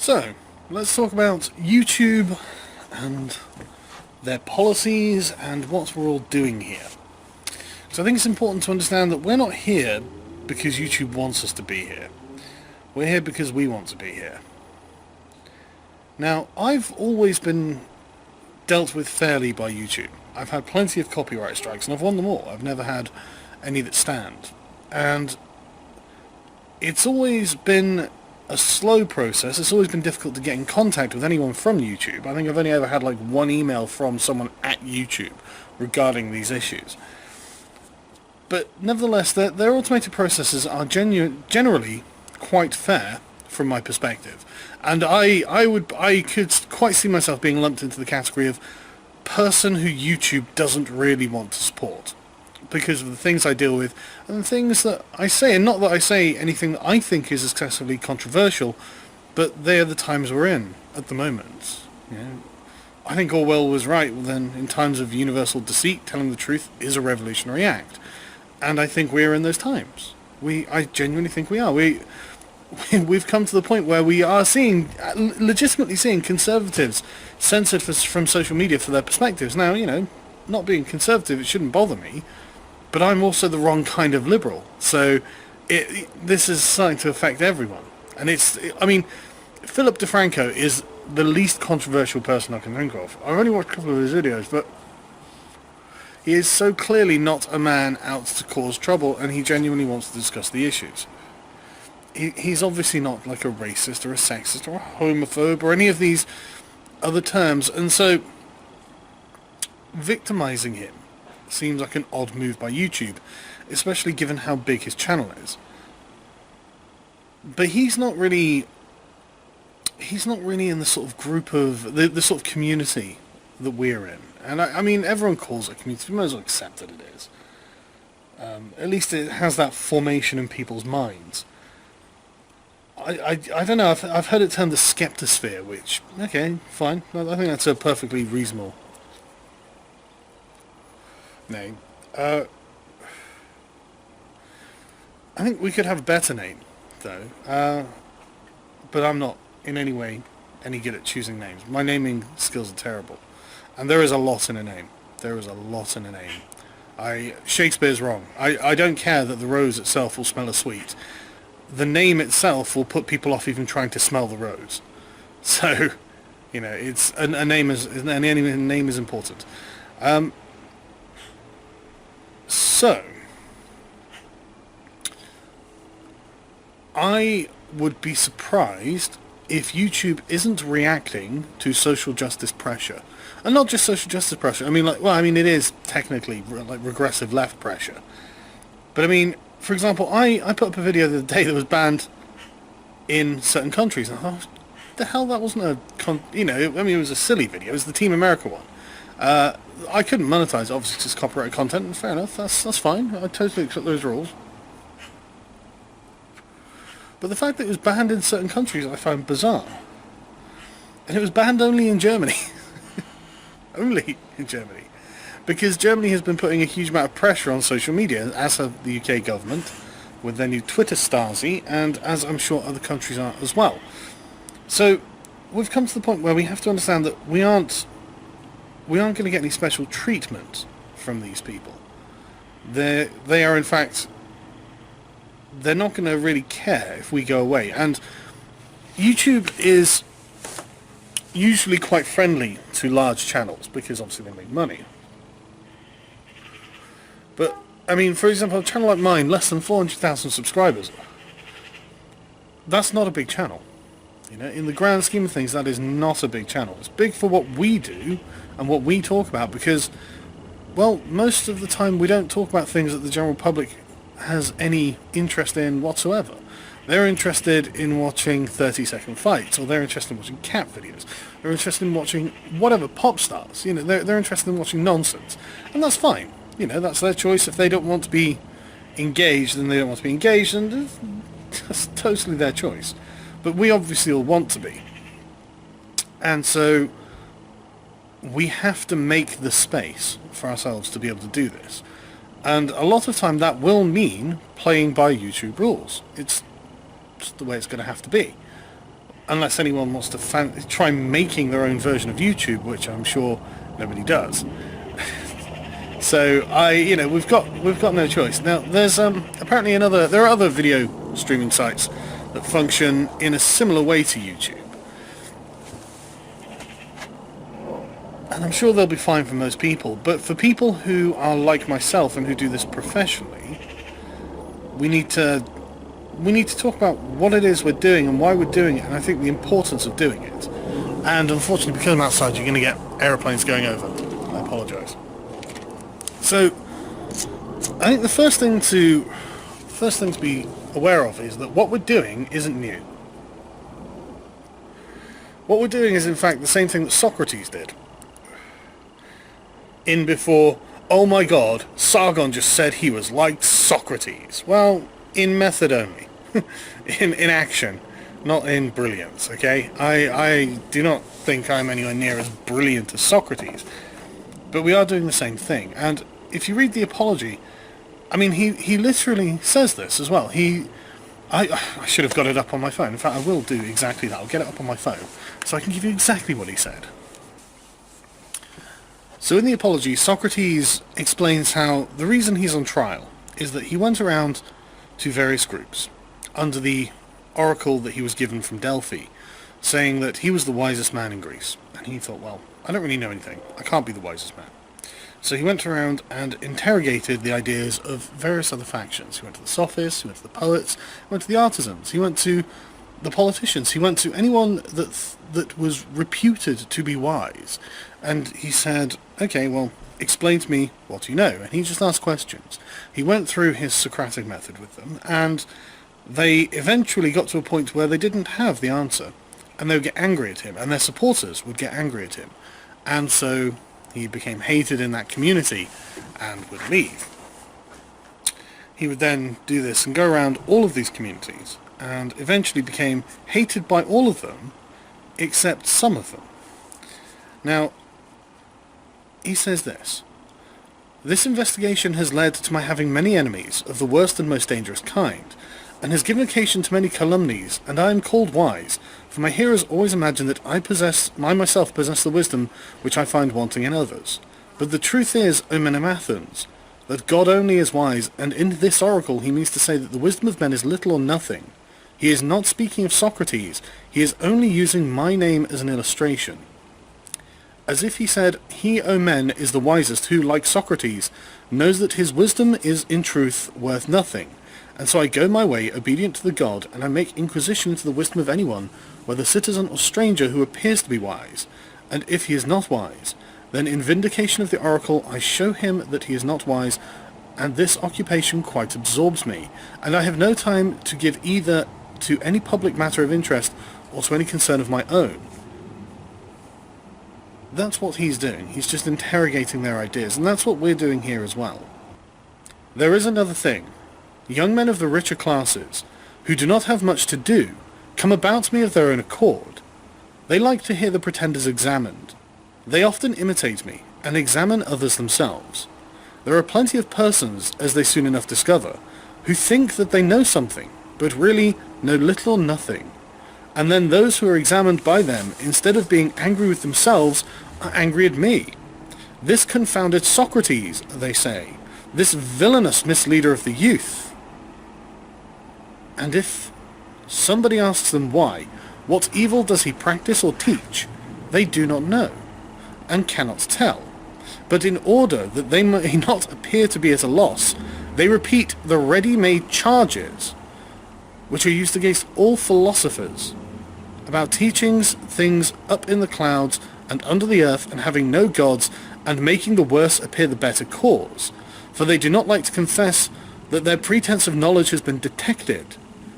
So, let's talk about YouTube and their policies and what we're all doing here. So I think it's important to understand that we're not here because YouTube wants us to be here. We're here because we want to be here. Now, I've always been dealt with fairly by YouTube. I've had plenty of copyright strikes and I've won them all. I've never had any that stand. And it's always been a slow process. It's always been difficult to get in contact with anyone from YouTube. I think I've only ever had like one email from someone at YouTube regarding these issues. But nevertheless, their automated processes are generally quite fair from my perspective. And I could quite see myself being lumped into the category of person who YouTube doesn't really want to support, because of the things I deal with and the things that I say. And not that I say anything that I think is excessively controversial, but they are the times we're in at the moment. You know, I think Orwell was right. Well, then, in times of universal deceit, telling the truth is a revolutionary act. And I think we're in those times. I genuinely think we are. We've come to the point where we are legitimately seeing conservatives censored from social media for their perspectives. Now, you know, not being conservative, it shouldn't bother me, but I'm also the wrong kind of liberal. So this is starting to affect everyone. And I mean, Philip DeFranco is the least controversial person I can think of. I've only watched a couple of his videos, but he is so clearly not a man out to cause trouble, and he genuinely wants to discuss the issues. He's obviously not like a racist or a sexist or a homophobe or any of these other terms, and so victimizing him seems like an odd move by YouTube, especially given how big his channel is. But he's not really in the sort of group of the sort of community that we're in. And I mean, everyone calls it a community. We might as well accept that it is. At least it has that formation in people's minds. I don't know. I've heard it termed the skeptosphere, which, okay, fine. I think that's a perfectly reasonable name. I think we could have a better name, though. But I'm not in any way any good at choosing names. My naming skills are terrible. And there is a lot in a name. There is a lot in a name. Shakespeare's wrong. I don't care that the rose itself will smell as sweet. The name itself will put people off even trying to smell the rose. So, you know, it's a name is important. So, I would be surprised if YouTube isn't reacting to social justice pressure. And not just social justice pressure. I mean, it is technically like regressive left pressure. But I mean, for example, I put up a video the other day that was banned in certain countries. And I thought, the hell, that wasn't it was a silly video. It was the Team America one. I couldn't monetize it, obviously, it's copyrighted content, and fair enough, that's fine. I totally accept those rules. But the fact that it was banned in certain countries I found bizarre. And it was banned only in Germany. Only in Germany. Because Germany has been putting a huge amount of pressure on social media, as have the UK government, with their new Twitter Stasi, and as I'm sure other countries are as well. So, we've come to the point where we have to understand that we aren't going to get any special treatment from these people. They are, in fact, they're not going to really care if we go away. And YouTube is usually quite friendly to large channels because obviously they make money. But, I mean, for example, a channel like mine, less than 400,000 subscribers. That's not a big channel. You know, in the grand scheme of things, that is not a big channel. It's big for what we do and what we talk about because, well, most of the time we don't talk about things that the general public has any interest in whatsoever. They're interested in watching 30-second fights, or they're interested in watching cat videos. They're interested in watching whatever, pop stars. You know, they're interested in watching nonsense. And that's fine. You know, that's their choice. If they don't want to be engaged, then they don't want to be engaged, and that's totally their choice. But we obviously all want to be. And so we have to make the space for ourselves to be able to do this. And a lot of time that will mean playing by YouTube rules. It's just the way it's going to have to be. unless anyone wants to try making their own version of YouTube, which I'm sure nobody does. So we've got no choice. Now there's apparently there are other video streaming sites that function in a similar way to YouTube, and I'm sure they'll be fine for most people. But for people who are like myself and who do this professionally, we need to talk about what it is we're doing and why we're doing it, and I think the importance of doing it. And unfortunately, because I'm outside, you're going to get aeroplanes going over. I apologise. So, I think the first thing to be aware of is that what we're doing isn't new. What we're doing is, in fact, the same thing that Socrates did. Before, oh my god, Sargon just said he was like Socrates. Well, in method only. in action, not in brilliance, okay? I do not think I'm anywhere near as brilliant as Socrates, but we are doing the same thing. And if you read the Apology, I mean, he literally says this as well. I should have got it up on my phone. In fact, I will do exactly that. I'll get it up on my phone so I can give you exactly what he said. So in the Apology, Socrates explains how the reason he's on trial is that he went around to various groups under the oracle that he was given from Delphi, saying that he was the wisest man in Greece. And he thought, well, I don't really know anything. I can't be the wisest man. So he went around and interrogated the ideas of various other factions. He went to the sophists, he went to the poets, he went to the artisans, he went to the politicians, he went to anyone that was reputed to be wise. And he said, okay, well, explain to me what you know. And he just asked questions. He went through his Socratic method with them, and they eventually got to a point where they didn't have the answer, and they would get angry at him, and their supporters would get angry at him. And so he became hated in that community and would leave. He would then do this and go around all of these communities, and eventually became hated by all of them, except some of them. Now, he says this: this investigation has led to my having many enemies of the worst and most dangerous kind, and has given occasion to many calumnies, and I am called wise, for my hearers always imagine that I myself possess the wisdom which I find wanting in others. But the truth is, O men of Athens, that God only is wise, and in this oracle he means to say that the wisdom of men is little or nothing. He is not speaking of Socrates, he is only using my name as an illustration. As if he said, he, O men, is the wisest who, like Socrates, knows that his wisdom is in truth worth nothing. And so I go my way, obedient to the god, and I make inquisition into the wisdom of anyone, whether citizen or stranger, who appears to be wise. And if he is not wise, then in vindication of the oracle I show him that he is not wise, and this occupation quite absorbs me, and I have no time to give either to any public matter of interest or to any concern of my own. That's what he's doing. He's just interrogating their ideas, and that's what we're doing here as well. There is another thing. Young men of the richer classes, who do not have much to do, come about me of their own accord. They like to hear the pretenders examined. They often imitate me, and examine others themselves. There are plenty of persons, as they soon enough discover, who think that they know something, but really know little or nothing. And then those who are examined by them, instead of being angry with themselves, are angry at me. This confounded Socrates, they say, this villainous misleader of the youth. And if somebody asks them why, what evil does he practice or teach, they do not know, and cannot tell. But in order that they may not appear to be at a loss, they repeat the ready-made charges, which are used against all philosophers, about teachings things up in the clouds and under the earth, and having no gods, and making the worse appear the better cause. For they do not like to confess that their pretense of knowledge has been detected,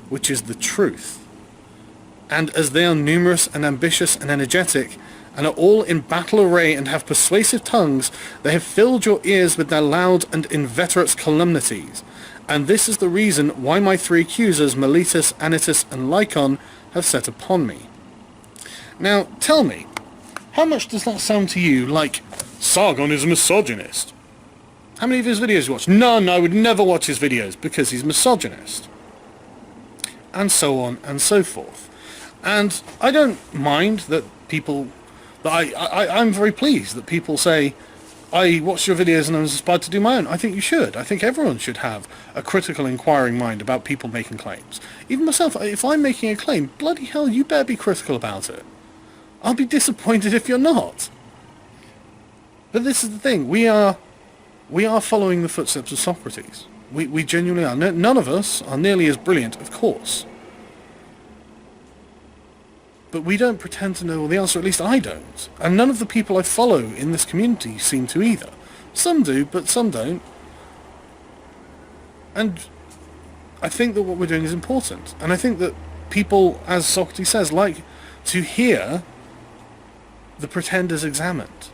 which is the truth. And as they are numerous and ambitious and energetic, and are all in battle array and have persuasive tongues, they have filled your ears with their loud and inveterate calumnies. And this is the reason why my three accusers, Meletus, Anytus, and Lycon, have set upon me. Now, tell me, how much does that sound to you like Sargon is a misogynist? How many of his videos you watch? None. I would never watch his videos because he's misogynist. And so on and so forth. And I don't mind that people... I'm very pleased that people say, I watched your videos and I was inspired to do my own. I think you should. I think everyone should have a critical, inquiring mind about people making claims. Even myself, if I'm making a claim, bloody hell, you better be critical about it. I'll be disappointed if you're not. But this is the thing. We are following the footsteps of Socrates. We genuinely are. None of us are nearly as brilliant, of course. But we don't pretend to know all the answer, at least I don't. And none of the people I follow in this community seem to either. Some do, but some don't. And I think that what we're doing is important. And I think that people, as Socrates says, like to hear the pretenders examined.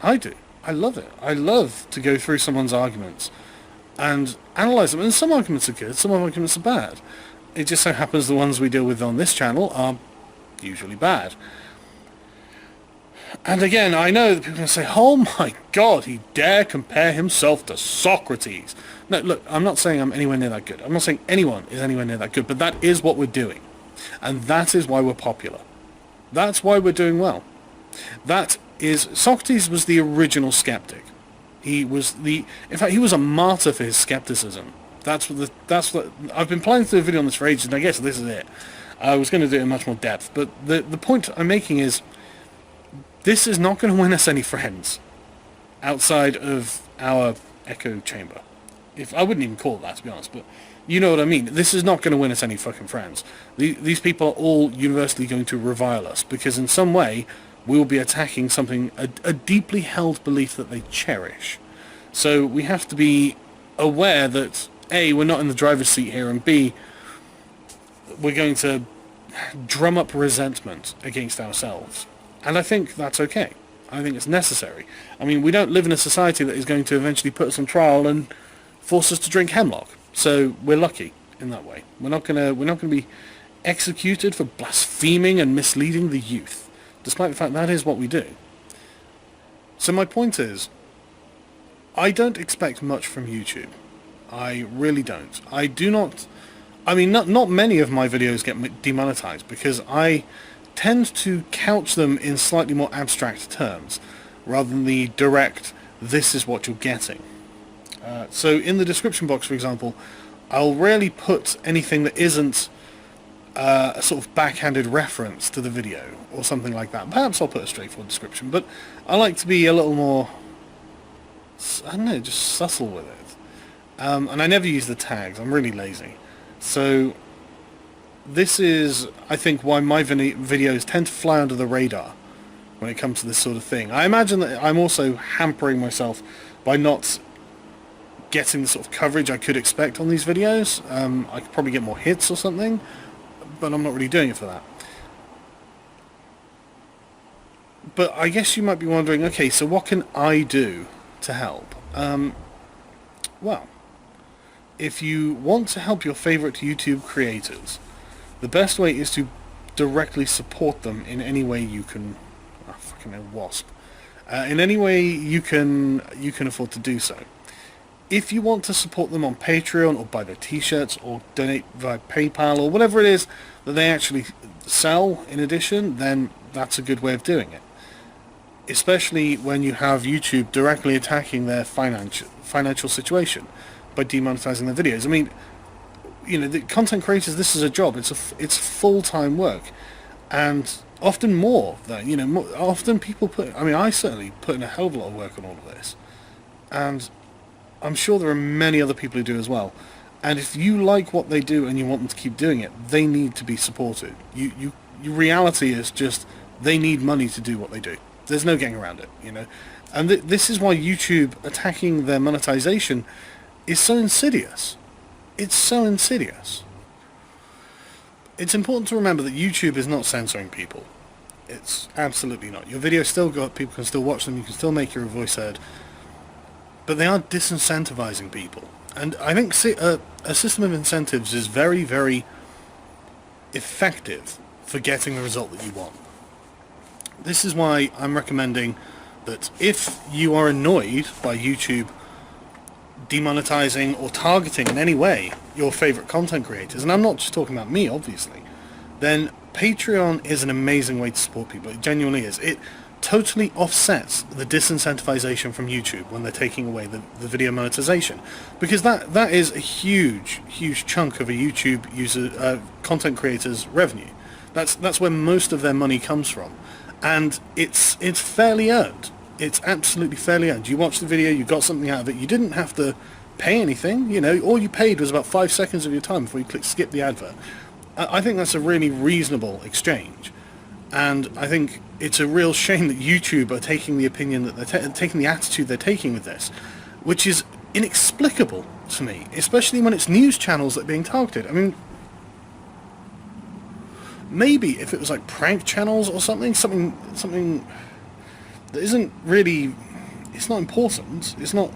I do. I love it. I love to go through someone's arguments and analyse them. And some arguments are good, some arguments are bad. It just so happens the ones we deal with on this channel are usually bad. And again, I know that people are going to say, oh my god, he dare compare himself to Socrates. No, look, I'm not saying I'm anywhere near that good. I'm not saying anyone is anywhere near that good, but that is what we're doing. And that is why we're popular. That's why we're doing well. Socrates was the original skeptic. In fact, he was a martyr for his skepticism. That's what I've been planning to do a video on this for ages, and I guess this is it. I was going to do it in much more depth, but the point I'm making is, this is not going to win us any friends outside of our echo chamber. I wouldn't even call it that, to be honest, but you know what I mean. This is not going to win us any fucking friends. These people are all universally going to revile us, because in some way we will be attacking something, a deeply held belief that they cherish. So we have to be aware that A, we're not in the driver's seat here, and B, we're going to drum up resentment against ourselves. And I think that's okay. I think it's necessary. I mean, we don't live in a society that is going to eventually put us on trial and force us to drink hemlock. So we're lucky in that way. We're not gonna be executed for blaspheming and misleading the youth, despite the fact that is what we do. So my point is, I don't expect much from YouTube. I really don't. I do not... I mean, not many of my videos get demonetized, because I tend to couch them in slightly more abstract terms, rather than the direct, this is what you're getting. So in the description box, for example, I'll rarely put anything that isn't a sort of backhanded reference to the video, or something like that. Perhaps I'll put a straightforward description, but I like to be a little more, I don't know, just subtle with it. And I never use the tags. I'm really lazy. So this is, I think, why my videos tend to fly under the radar when it comes to this sort of thing. I imagine that I'm also hampering myself by not getting the sort of coverage I could expect on these videos. I could probably get more hits or something, but I'm not really doing it for that. But I guess you might be wondering, okay, so what can I do to help? Well, if you want to help your favorite YouTube creators, the best way is to directly support them in any way you can... Oh, fucking hell, wasp. In any way you can afford to do so. If you want to support them on Patreon, or buy their t-shirts, or donate via PayPal, or whatever it is that they actually sell in addition, then that's a good way of doing it. Especially when you have YouTube directly attacking their financial situation by demonetizing their videos. I mean, you know, the content creators, this is a job. It's full-time work, and often more than, you know, often people put... I mean, I certainly put in a hell of a lot of work on all of this, and I'm sure there are many other people who do as well. And if you like what they do and you want them to keep doing it, they need to be supported. Your reality is just, they need money to do what they do. There's no getting around it, you know. And this is why YouTube attacking their monetization is so insidious. It's so insidious. It's important to remember that YouTube is not censoring people. It's absolutely not. Your videos still go up, people can still watch them, you can still make your voice heard. But they are disincentivizing people. And I think a system of incentives is very, very effective for getting the result that you want. This is why I'm recommending that if you are annoyed by YouTube demonetizing or targeting in any way your favorite content creators, and I'm not just talking about me, obviously, then Patreon is an amazing way to support people. It genuinely is. It totally offsets the disincentivization from YouTube when they're taking away the video monetization, because that is a huge chunk of a YouTube user content creator's revenue. That's where most of their money comes from, and it's fairly earned. It's absolutely fairly earned. You watch the video, you got something out of it. You didn't have to pay anything. You know, all you paid was about 5 seconds of your time before you click skip the advert. I think that's a really reasonable exchange. And I think it's a real shame that YouTube are taking the opinion that they're taking the attitude they're taking with this, which is inexplicable to me, especially when it's news channels that are being targeted. I mean, maybe if it was like prank channels or something that isn't really, it's not important. It's not.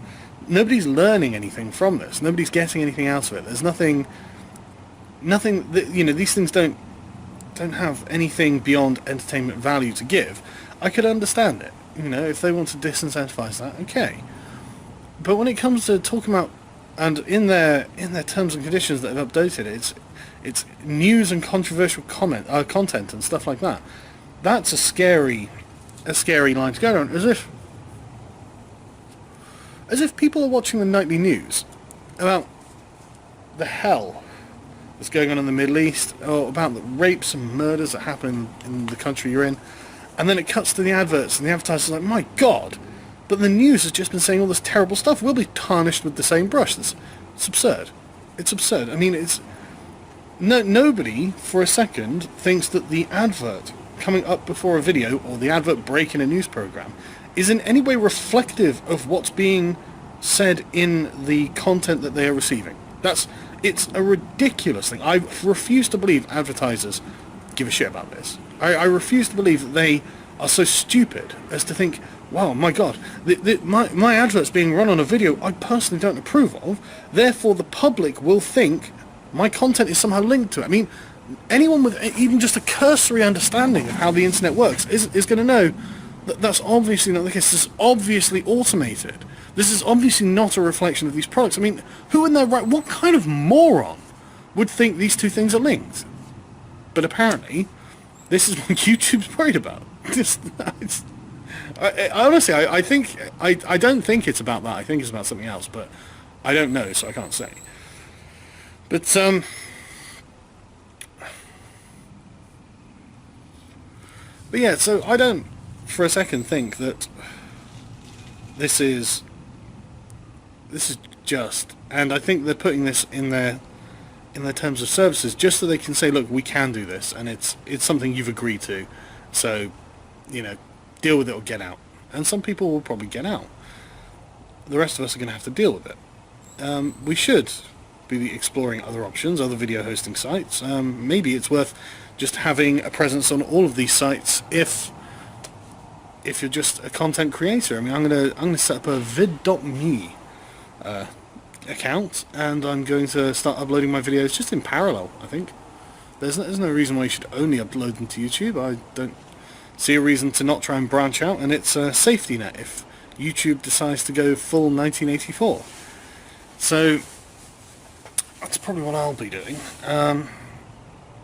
Nobody's learning anything from this. Nobody's getting anything out of it. There's nothing that, you know, these things don't have anything beyond entertainment value to give. I could understand it, you know, if they want to disincentivize that, okay. But when it comes to talking about, and in their terms and conditions that have updated, it's news and controversial content and stuff like that. That's a scary line to go on. As if people are watching the nightly news about the hell that's going on in the Middle East, or about the rapes and murders that happen in the country you're in, and then it cuts to the adverts, and the advertisers are like, my God, but the news has just been saying all this terrible stuff. We'll be tarnished with the same brush. It's absurd. It's absurd. I mean, it's... nobody, for a second, thinks that the advert coming up before a video, or the advert break in a news program, is in any way reflective of what's being said in the content that they are receiving. It's a ridiculous thing. I refuse to believe advertisers give a shit about this. I refuse to believe that they are so stupid as to think, wow, my God, my advert's being run on a video I personally don't approve of, therefore the public will think my content is somehow linked to it. I mean, anyone with even just a cursory understanding of how the internet works is going to know that that's obviously not the case. This is obviously automated. This is obviously not a reflection of these products. I mean, who in their right, what kind of moron would think these two things are linked? But apparently, this is what YouTube's worried about. Honestly, I don't think it's about that. I think it's about something else, but I don't know, so I can't say. But yeah, so I don't for a second think that this is just, and I think they're putting this in their terms of services just so they can say, look, we can do this, and it's something you've agreed to, so, you know, deal with it or get out. And some people will probably get out. The rest of us are going to have to deal with it. We should be exploring other options, other video hosting sites. Maybe it's worth just having a presence on all of these sites if you're just a content creator. I mean, I'm gonna set up a vid.me account, and I'm going to start uploading my videos just in parallel. I think there's no reason why you should only upload them to YouTube. I don't see a reason to not try and branch out, and it's a safety net if YouTube decides to go full 1984. So that's probably what I'll be doing.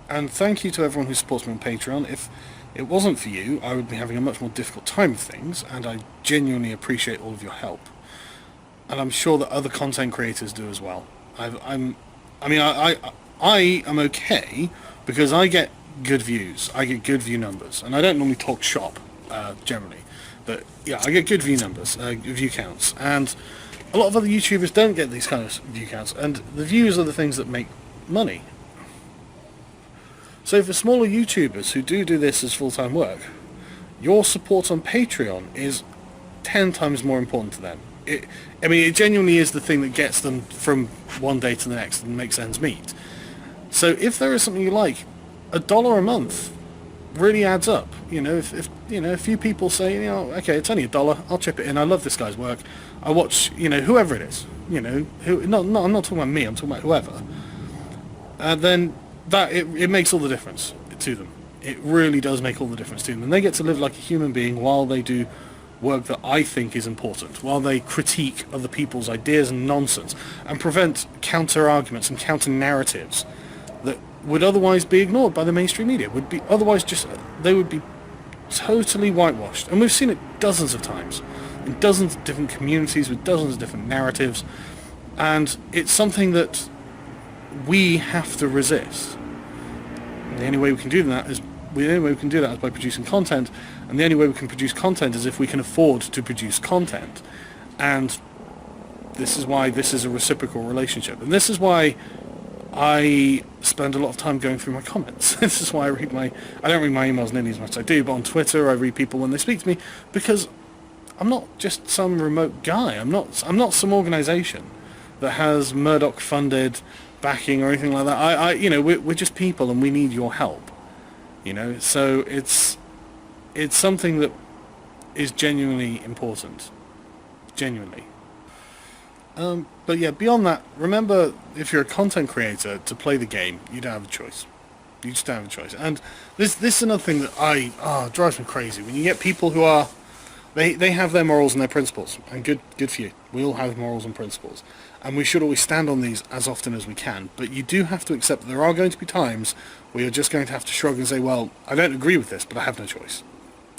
And thank you to everyone who supports me on Patreon. If it wasn't for you, I would be having a much more difficult time with things, and I genuinely appreciate all of your help. And I'm sure that other content creators do as well. I am okay because I get good views. I get good view numbers, and I don't normally talk shop generally, but yeah, I get good view numbers, view counts, and a lot of other YouTubers don't get these kind of view counts, and the views are the things that make money. So for smaller YouTubers who do this as full-time work, your support on Patreon is 10 times more important to them. It genuinely is the thing that gets them from one day to the next and makes ends meet. So if there is something you like, $1 a month really adds up. You know, if you know, a few people say, you know, okay, it's only $1, I'll chip it in. I love this guy's work. I watch, you know, whoever it is. You know, I'm not talking about me. I'm talking about whoever. Then it makes all the difference to them. It really does make all the difference to them, and they get to live like a human being while they do work that I think is important, while they critique other people's ideas and nonsense and prevent counter arguments and counter narratives that would otherwise be ignored by the mainstream media, would be otherwise just, they would be totally whitewashed. And we've seen it dozens of times, in dozens of different communities, with dozens of different narratives, and it's something that we have to resist. And the only way we can do that is by producing content, and the only way we can produce content is if we can afford to produce content. And this is why this is a reciprocal relationship, and this is why I spend a lot of time going through my comments. This is why I don't read my emails nearly as much as I do, but on Twitter I read people when they speak to me, because I'm not just some remote guy. I'm not some organisation that has Murdoch-funded backing or anything like that. We're just people, and we need your help. So it's something that is genuinely important. Genuinely. But yeah, beyond that, remember, if you're a content creator, to play the game, you don't have a choice. You just don't have a choice. And this is another thing that drives me crazy. When you get people who are, they have their morals and their principles, and good for you. We all have morals and principles, and we should always stand on these as often as we can. But you do have to accept that there are going to be times where you're just going to have to shrug and say, well, I don't agree with this, but I have no choice.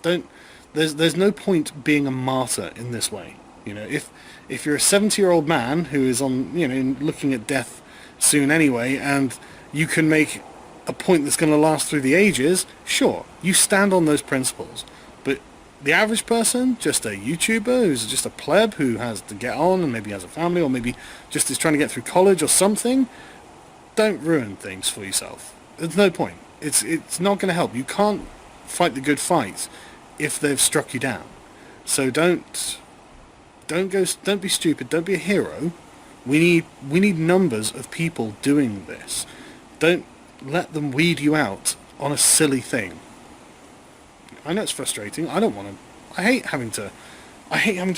There's no point being a martyr in this way. If you're a 70-year-old man who is looking at death soon anyway, and you can make a point that's going to last through the ages, sure, you stand on those principles. But the average person, just a YouTuber who's just a pleb who has to get on and maybe has a family, or maybe just is trying to get through college or something, don't ruin things for yourself. There's no point. It's not going to help. You can't fight the good fight if they've struck you down. So don't be stupid. Don't be a hero. We need numbers of people doing this. Don't let them weed you out on a silly thing. I know it's frustrating. I hate having to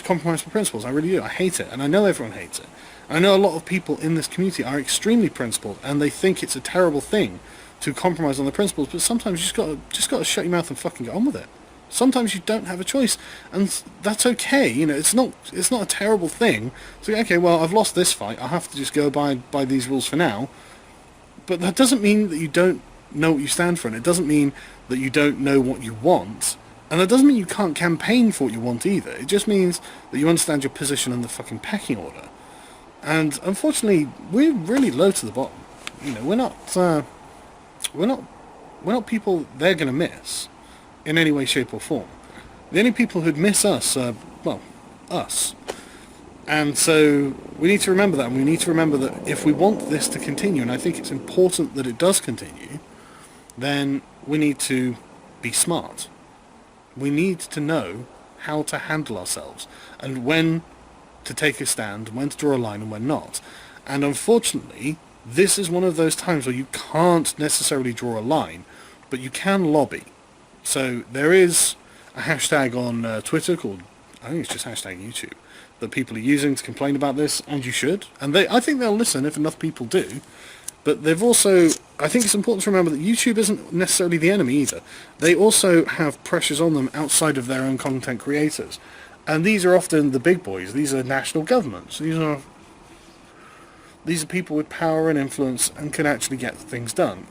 compromise my principles. I really do. I hate it, and I know everyone hates it. I know a lot of people in this community are extremely principled, and they think it's a terrible thing to compromise on their principles. But sometimes you just got to shut your mouth and fucking get on with it. Sometimes you don't have a choice, and that's okay. It's not a terrible thing. So okay, well, I've lost this fight. I'll have to just go by these rules for now. But that doesn't mean that you don't know what you stand for, and it doesn't mean that you don't know what you want, and that doesn't mean you can't campaign for what you want either. It just means that you understand your position in the fucking pecking order. And unfortunately, we're really low to the bottom. We're not people they're going to miss in any way, shape or form. The only people who'd miss us are, us. And so we need to remember that, and we need to remember that if we want this to continue, and I think it's important that it does continue, then we need to be smart. We need to know how to handle ourselves, and when to take a stand, when to draw a line, and when not. And unfortunately, this is one of those times where you can't necessarily draw a line, but you can lobby. So there is a hashtag on Twitter called, I think it's just hashtag YouTube, that people are using to complain about this, and you should. And I think they'll listen if enough people do. But they've also, I think it's important to remember that YouTube isn't necessarily the enemy either. They also have pressures on them outside of their own content creators. And these are often the big boys. These are national governments. These are people with power and influence and can actually get things done.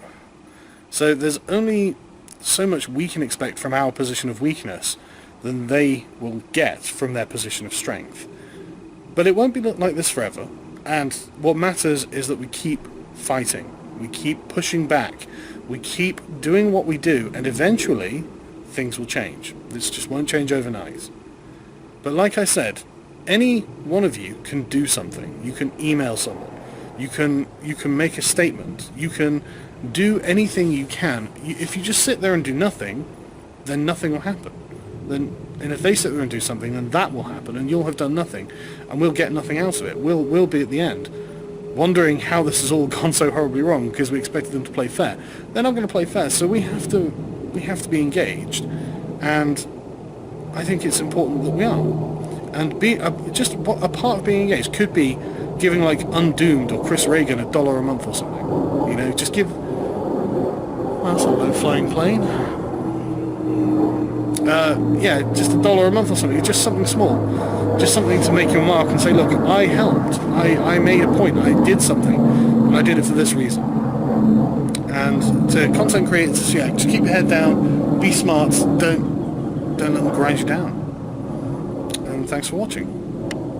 So there's only so much we can expect from our position of weakness than they will get from their position of strength. But it won't be like this forever, and what matters is that we keep fighting, we keep pushing back, we keep doing what we do, and eventually things will change. This just won't change overnight. But like I said, any one of you can do something. You can email someone, you can make a statement, you can do anything you can. If you just sit there and do nothing, then nothing will happen. And if they sit there and do something, then that will happen, and you'll have done nothing, and we'll get nothing out of it. We'll be at the end, wondering how this has all gone so horribly wrong because we expected them to play fair. They're not going to play fair, so we have to be engaged, and I think it's important that we are. And just a part of being engaged could be giving like Undoomed or Chris Reagan $1 a month or something. Just give. Well, that's a low-flying plane. Just $1 a month or something. Just something small. Just something to make your mark and say, look, I helped. I made a point. I did something. And I did it for this reason. And to content creators, yeah, just keep your head down, be smart, don't let them grind you down. And thanks for watching.